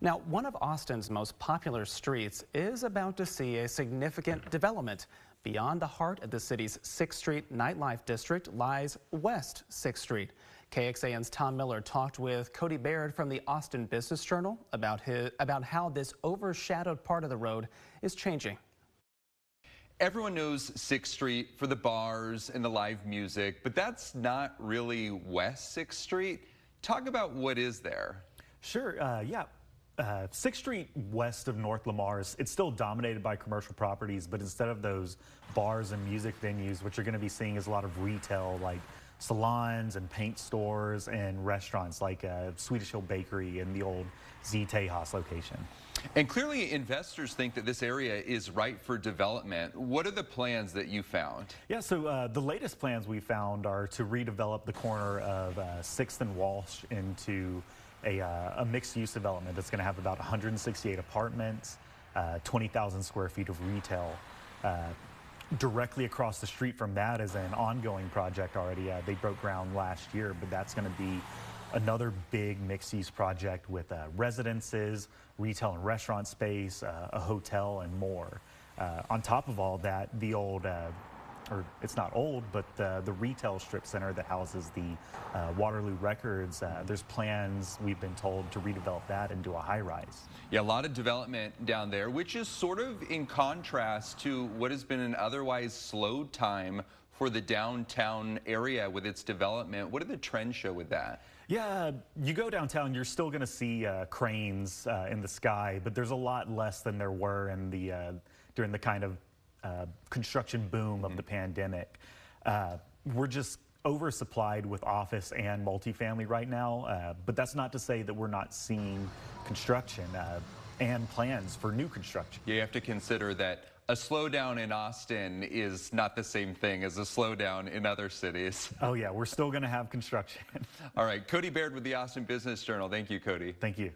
Now, one of Austin's most popular streets is about to see a significant development. Beyond the heart of the city's 6th Street nightlife district lies West 6th Street. KXAN's Tom Miller talked with Cody Baird from the Austin Business Journal about how this overshadowed part of the road is changing. Everyone knows 6th Street for the bars and the live music, but that's not really West 6th Street. Talk about what is there. Sure, yeah. 6th Street west of North Lamar, it's still dominated by commercial properties, but instead of those bars and music venues, what you're going to be seeing is a lot of retail, like salons and paint stores and restaurants like Swedish Hill Bakery and the old Z Tejas location. And clearly investors think that this area is ripe for development. What are the plans that you found? Yeah, so the latest plans we found are to redevelop the corner of 6th and Walsh into a mixed-use development that's going to have about 168 apartments, 20,000 square feet of retail. Directly across the street from that is an ongoing project already. They broke ground last year, but that's going to be another big mixed-use project with residences, retail and restaurant space, a hotel, and more. On top of all that, the old or it's not old, but the retail strip center that houses the Waterloo Records, there's plans, we've been told, to redevelop that into a high-rise. Yeah, a lot of development down there, which is sort of in contrast to what has been an otherwise slow time for the downtown area with its development. What do the trends show with that? Yeah, you go downtown, you're still going to see cranes in the sky, but there's a lot less than there were in during the kind of construction boom of the pandemic. We're just oversupplied with office and multifamily right now, but that's not to say that we're not seeing construction and plans for new construction. You have to consider that a slowdown in Austin is not the same thing as a slowdown in other cities. Oh yeah, we're still going to have construction. All right, Cody Baird with the Austin Business Journal. Thank you, Cody. Thank you.